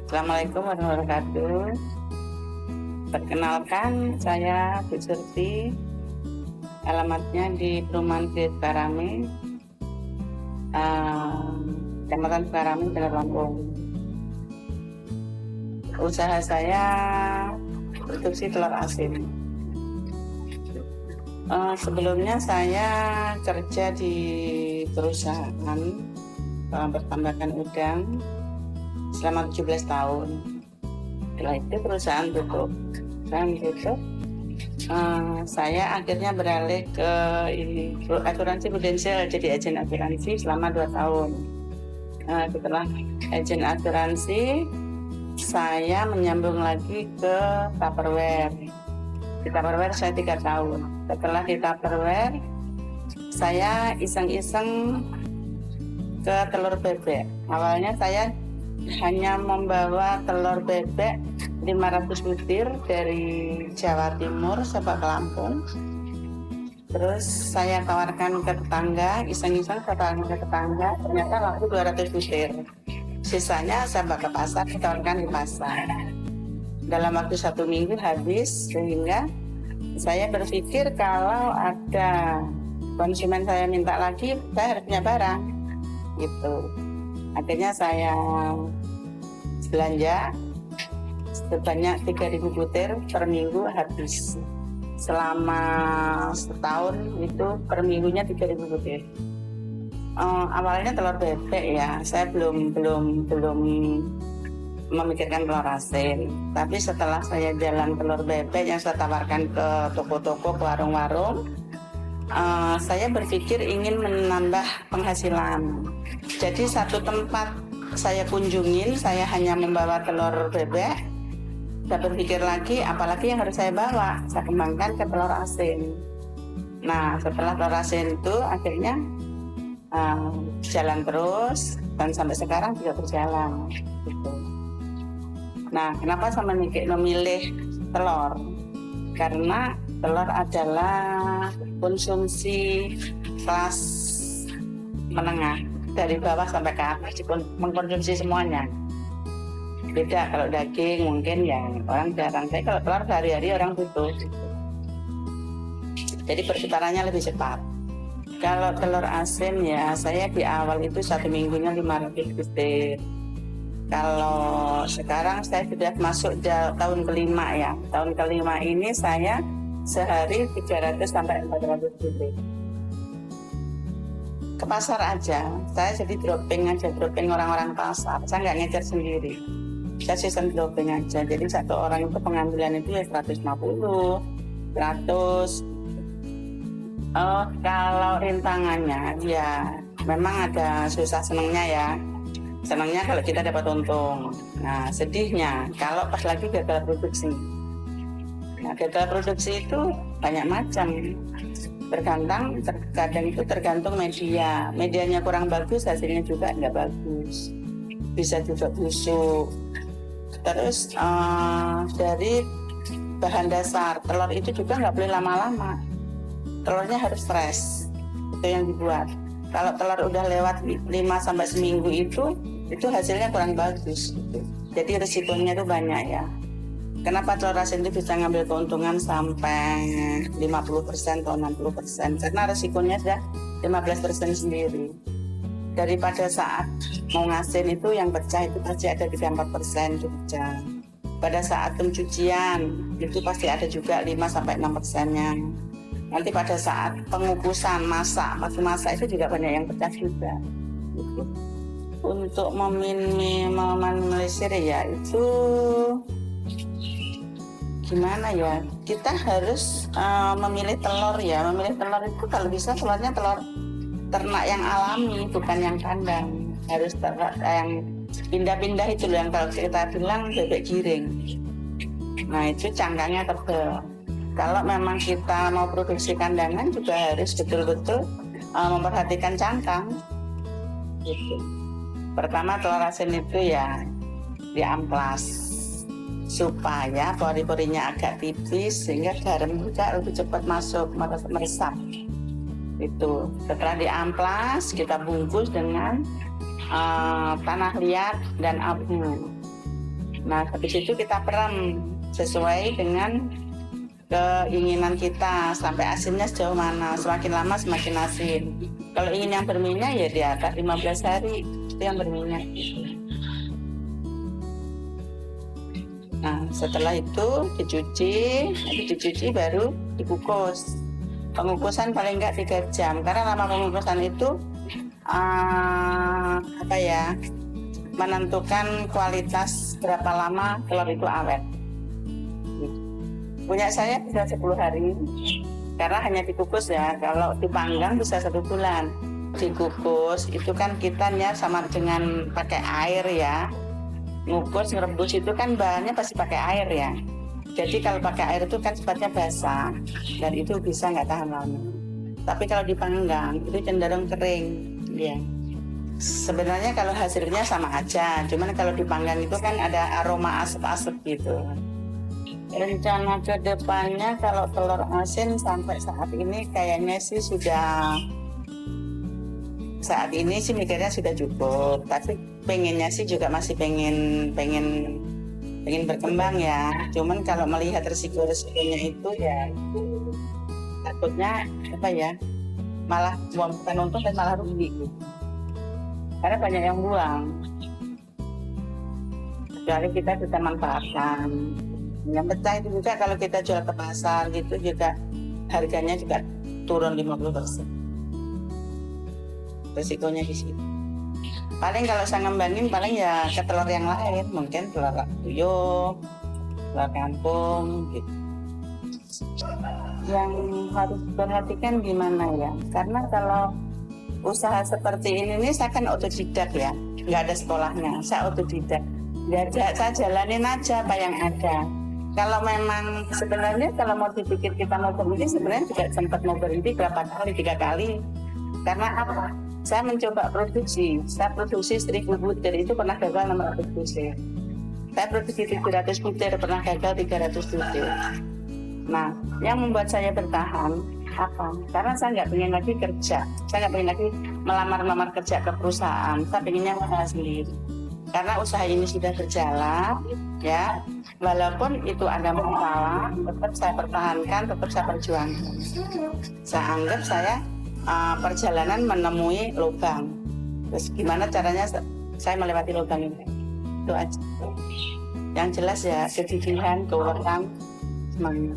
Assalamualaikum warahmatullahi wabarakatuh. Perkenalkan, saya Bu Surti. Alamatnya di Perumahan Grid Karame, Kecamatan Karame, Bandar Lampung. Usaha saya produksi telur asin. Sebelumnya saya kerja di perusahaan pertambangan udang selama 17 tahun. Setelah itu perusahaan tutup. Saya akhirnya beralih ke asuransi prudensial, jadi agen asuransi selama 2 tahun. Setelah agen asuransi, saya menyambung lagi ke Tupperware. Di Tupperware saya 3 tahun. Setelah di Tupperware, saya iseng-iseng ke telur bebek. Awalnya saya hanya membawa telur bebek 500 butir dari Jawa Timur sampai ke Lampung. Terus saya tawarkan ke tetangga, iseng-iseng saya tawarkan ke tetangga, ternyata laku 200 butir. Sisanya saya bawa ke pasar, ditawarkan di pasar. Dalam waktu 1 minggu habis, sehingga saya berpikir kalau ada konsumen saya minta lagi, saya harus punya barang gitu. Akhirnya saya belanja sebanyak 3.000 butir per minggu habis. Selama setahun itu per minggunya 3.000 butir. Awalnya telur bebek ya, saya belum memikirkan telur asin. Tapi setelah saya jalan telur bebek yang saya tawarkan ke toko-toko, ke warung-warung, saya berpikir ingin menambah penghasilan. Jadi satu tempat saya kunjungin, saya hanya membawa telur bebek. Saya berpikir lagi, apalagi yang harus saya bawa, saya kembangkan ke telur asin. Nah, setelah telur asin itu akhirnya jalan terus, dan sampai sekarang juga berjalan gitu. Nah, kenapa saya memilih telur? Karena telur adalah konsumsi kelas menengah, dari bawah sampai ke atas mengkonsumsi semuanya. Beda kalau daging mungkin ya orang jarang, tapi kalau telur sehari-hari orang butuh. Jadi perputarannya lebih cepat. Kalau telur asin ya saya di awal itu 1 minggunya 500 butir. Kalau sekarang saya sudah masuk tahun kelima ya. Tahun kelima ini saya sehari 300 sampai 400 butir. Ke pasar aja, saya jadi dropping orang-orang pasar. Saya nggak ngejar sendiri. Saya season dropping aja. Jadi satu orang itu pengambilan itu ya 150, 100. Kalau rintangannya ya memang ada susah senangnya ya. Senangnya kalau kita dapat untung. Nah, sedihnya kalau pas lagi gagal produksi. Nah, gagal produksi itu banyak macam. Terkadang itu tergantung media. Medianya kurang bagus, hasilnya juga nggak bagus. Bisa juga busuk. Terus dari bahan dasar telur itu juga nggak boleh lama-lama. Telurnya harus fresh. Itu yang dibuat. Kalau telur udah lewat 5 sampai seminggu itu hasilnya kurang bagus gitu. Jadi risikonya itu banyak ya. Kenapa telur asin itu bisa ngambil keuntungan sampai 50% atau 60%? Karena risikonya sudah 15% sendiri. Daripada saat mau ngasin itu yang pecah itu pasti ada 3-4% itu pecah. Pada saat pencucian itu pasti ada juga 5-6%-nya. Nanti pada saat pengukusan waktu masak itu juga banyak yang pecah juga. Gitu. Untuk meminimalisir ya itu gimana ya? Kita harus memilih telur ya. Memilih telur itu kalau bisa telurnya telur ternak yang alami, bukan yang kandang. Harus ternak yang pindah-pindah itu loh, yang kalau kita bilang bebek giring. Nah itu cangkangnya tebal. Kalau memang kita mau produksi kandangan juga harus betul-betul memperhatikan cangkang. Gitu. Pertama telur asin itu ya diamplas supaya pori-porinya agak tipis sehingga garam juga lebih cepat masuk meresap. Itu setelah diamplas kita bungkus dengan tanah liat dan abu. Nah, habis itu kita peram sesuai dengan keinginan kita sampai asinnya sejauh mana. Semakin lama semakin asin. Kalau ingin yang berminyak ya di atas 15 hari itu yang berminyak gitu. Nah, setelah itu dicuci baru dikukus. Pengukusan paling enggak 3 jam karena lama pengukusan itu menentukan kualitas berapa lama telur itu awet. Punya saya bisa 10 hari karena hanya dikukus ya. Kalau dipanggang bisa 1 bulan. Dikukus itu kan kita sama dengan pakai air ya. Ngukus, ngerebus itu kan bahannya pasti pakai air ya. Jadi kalau pakai air itu kan sifatnya basah dan itu bisa nggak tahan lama. Tapi kalau dipanggang itu cenderung kering ya. Sebenarnya kalau hasilnya sama aja, cuman kalau dipanggang itu kan ada aroma asap-asap gitu. Rencana ke depannya kalau telur asin sampai saat ini kayaknya sih saat ini sih mikirnya sudah cukup, tapi pengennya sih juga masih pengen berkembang ya. Cuman kalau melihat resiko-resikonya itu ya takutnya malah bukan untung dan malah rugi karena banyak yang buang. Kecuali kita bisa manfaatkan. Yang pecah itu juga kalau kita jual ke pasar gitu juga harganya juga turun 50%. Resikonya di situ. Paling kalau saya ngembangin paling ya ke telur yang lain, mungkin telur puyuh, telur kampung gitu. Yang harus diperhatikan gimana ya? Karena kalau usaha seperti ini saya kan otodidak ya, nggak ada sekolahnya, saya otodidak. Saya jalanin aja apa yang ada. Kalau memang sebenarnya kalau mau dipikir kita mau berhenti, sebenarnya juga sempat mau berhenti berapa kali, 3 kali. Karena apa? Saya mencoba produksi. Saya produksi 1000 butir itu pernah gagal 600 butir. Saya produksi 700 butir pernah gagal 300 butir. Nah, yang membuat saya bertahan apa? Karena saya nggak pengen lagi kerja. Saya nggak pengen lagi melamar kerja ke perusahaan. Saya pengennya usaha sendiri. Karena usaha ini sudah berjalan, ya. Walaupun itu ada masalah, tetap saya pertahankan, tetap saya perjuangkan. Saya anggap saya perjalanan menemui lubang. Terus gimana caranya saya melewati lubang ini? Itu aja. Yang jelas ya kegigihan, keuletan, semangat.